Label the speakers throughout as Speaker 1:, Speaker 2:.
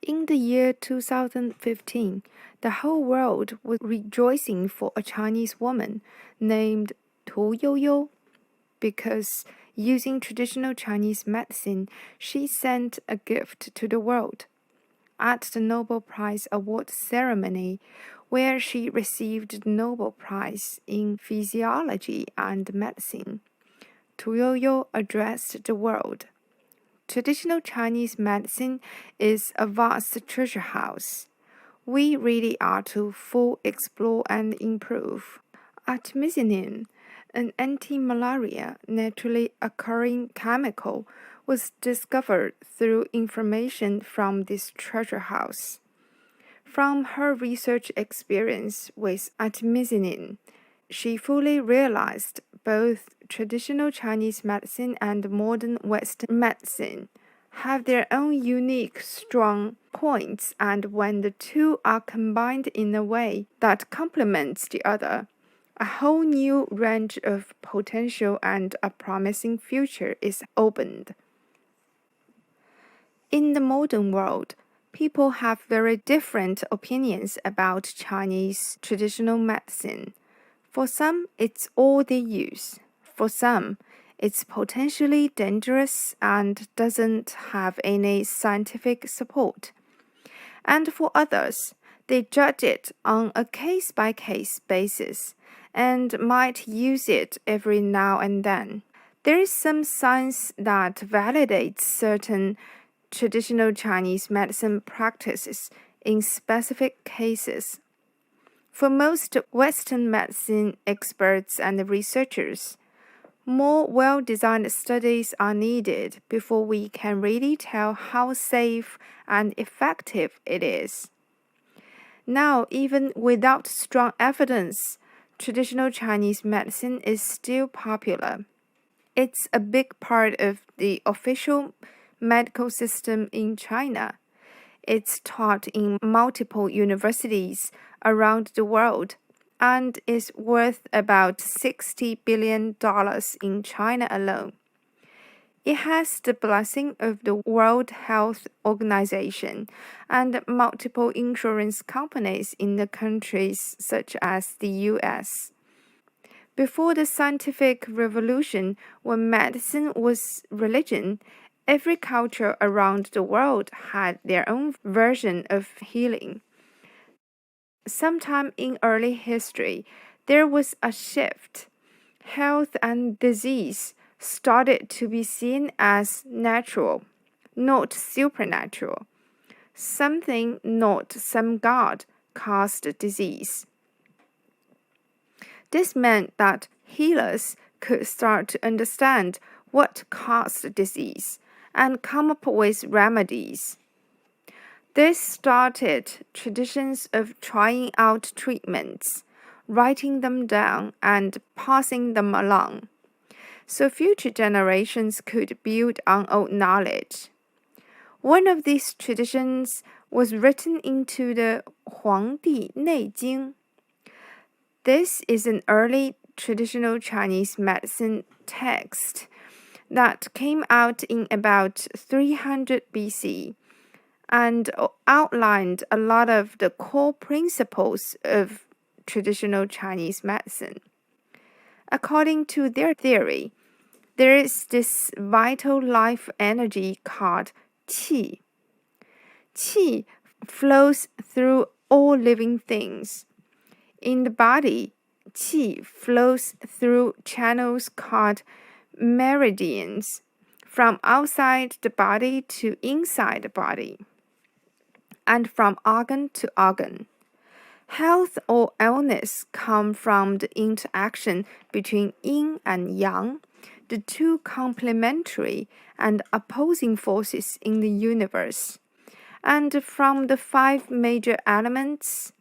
Speaker 1: In the year 2015, the whole world was rejoicing for a Chinese woman named Tu Youyou because using traditional Chinese medicine, she sent a gift to the world. At the Nobel Prize award ceremony, where she received the Nobel Prize in Physiology and Medicine, Tu Youyou addressed the world. Traditional Chinese medicine is a vast treasure house. We really are to full explore and improve. Artemisinin, an anti-malaria naturally occurring chemical, was discovered through information from this treasure house. From her research experience with artemisinin, she fully realized both traditional Chinese medicine and modern Western medicine have their own unique strong points, and when the two are combined in a way that complements the other, a whole new range of potential and a promising future is opened. In the modern world, people have very different opinions about Chinese traditional medicine. For some, it's all they use. For some, it's potentially dangerous and doesn't have any scientific support. And for others, they judge it on a case-by-case basis and might use it every now and then. There is some science that validates certain traditional Chinese medicine practices in specific cases. For most Western medicine experts and researchers, more well-designed studies are needed before we can really tell how safe and effective it is. Now, even without strong evidence, traditional Chinese medicine is still popular. It's a big part of the official medical system in China. It's taught in multiple universities around the world and is worth about $60 billion in China alone. It has the blessing of the World Health Organization and multiple insurance companies in the countries such as the US. Before the scientific revolution, when medicine was religion, every culture around the world had their own version of healing. Sometime in early history, there was a shift. Health and disease started to be seen as natural, not supernatural. Something, not some god, caused disease. This meant that healers could start to understand what caused disease and come up with remedies. This started traditions of trying out treatments, writing them down, and passing them along, so future generations could build on old knowledge. One of these traditions was written into the 黄帝内经. This is an early traditional Chinese medicine text that came out in about 300 BC and outlined a lot of the core principles of traditional Chinese medicine. According to their theory, there is this vital life energy called qi. Qi flows through all living things. In the body, qi flows through channels called meridians, from outside the body to inside the body, and from organ to organ. Health or illness come from the interaction between yin and yang, the two complementary and opposing forces in the universe, and from the five major elements: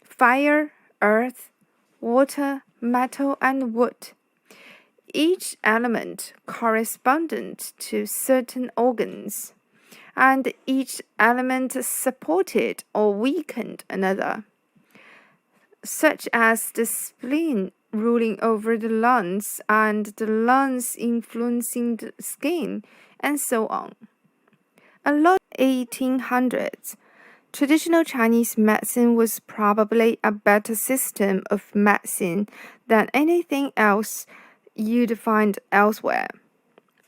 Speaker 1: fire, earth, water, metal, and wood. Each element correspondent to certain organs, and each element supported or weakened another, such as the spleen ruling over the lungs and the lungs influencing the skin, and so on. A lot of 1800s, Traditional Chinese medicine was probably a better system of medicine than anything else you'd find elsewhere,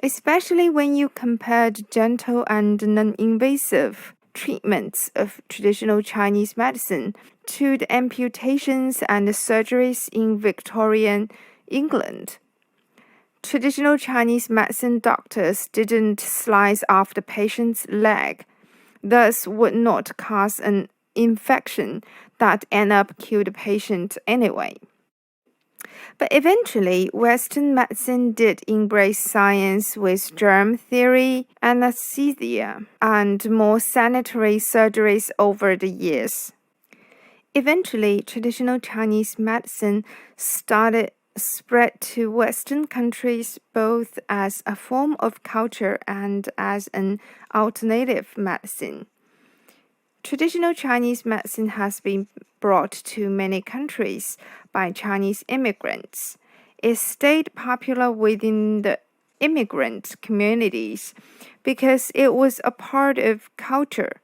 Speaker 1: especially when you compared gentle and non-invasive treatments of traditional Chinese medicine to the amputations and surgeries in Victorian England. Traditional Chinese medicine doctors didn't slice off the patient's leg, thus would not cause an infection that end up kill the patient anyway. But eventually, Western medicine did embrace science with germ theory, anesthesia, and more sanitary surgeries over the years. Eventually, traditional Chinese medicine spread to Western countries both as a form of culture and as an alternative medicine. Traditional Chinese medicine has been brought to many countries by Chinese immigrants. It stayed popular within the immigrant communities because it was a part of culture,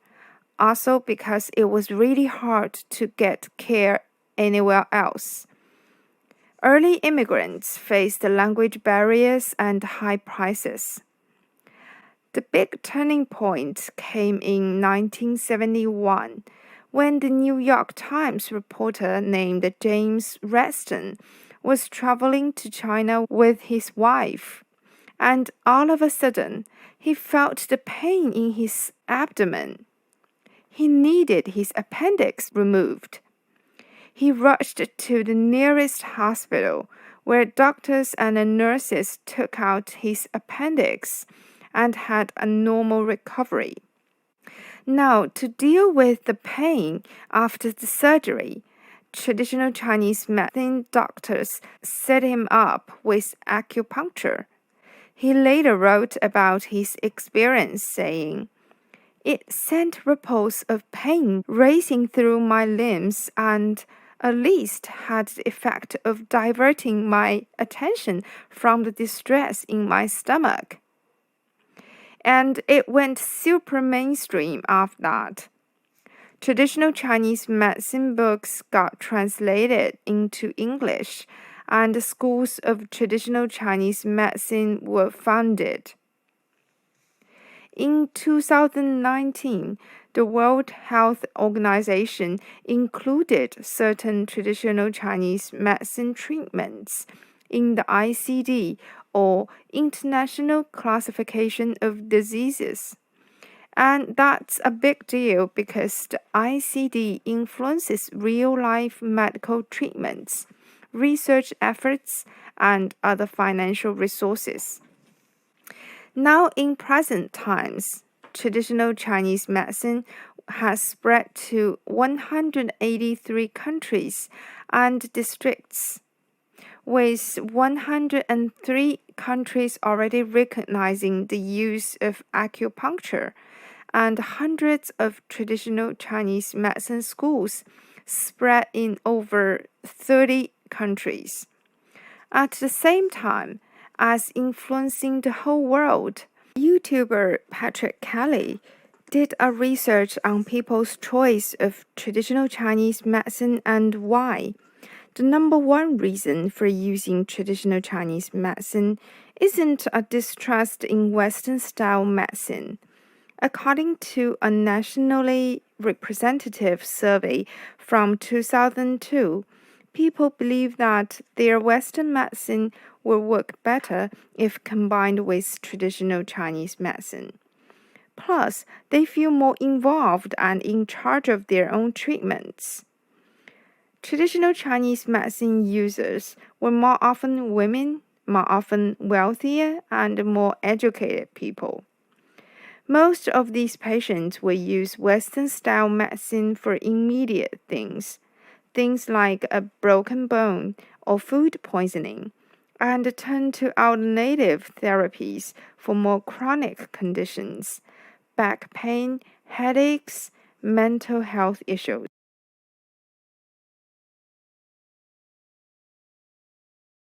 Speaker 1: also because it was really hard to get care anywhere else. Early immigrants faced language barriers and high prices. The big turning point came in 1971 when the New York Times reporter named James Reston was traveling to China with his wife, and all of a sudden he felt the pain in his abdomen. He needed his appendix removed. He rushed to the nearest hospital where doctors and nurses took out his appendix and had a normal recovery. Now, to deal with the pain after the surgery, traditional Chinese medicine doctors set him up with acupuncture. He later wrote about his experience, saying, "It sent ripples of pain racing through my limbs and at least had the effect of diverting my attention from the distress in my stomach." And it went super mainstream after that. Traditional Chinese medicine books got translated into English, and schools of traditional Chinese medicine were founded. In 2019, the World Health Organization included certain traditional Chinese medicine treatments in the ICD, or International Classification of Diseases. And that's a big deal because the ICD influences real-life medical treatments, research efforts, and other financial resources. Now, in present times, traditional Chinese medicine has spread to 183 countries and districts, with 103 countries already recognizing the use of acupuncture and hundreds of traditional Chinese medicine schools spread in over 30 countries. At the same time as influencing the whole world, YouTuber Patrick Kelly did a research on people's choice of traditional Chinese medicine and why. The number one reason for using traditional Chinese medicine isn't a distrust in Western-style medicine. According to a nationally representative survey from 2002, people believe that their Western medicine will work better if combined with traditional Chinese medicine. Plus, they feel more involved and in charge of their own treatments. Traditional Chinese medicine users were more often women, more often wealthier, and more educated people. Most of these patients will use Western-style medicine for immediate things like a broken bone or food poisoning, and turn to alternative therapies for more chronic conditions, back pain, headaches, mental health issues.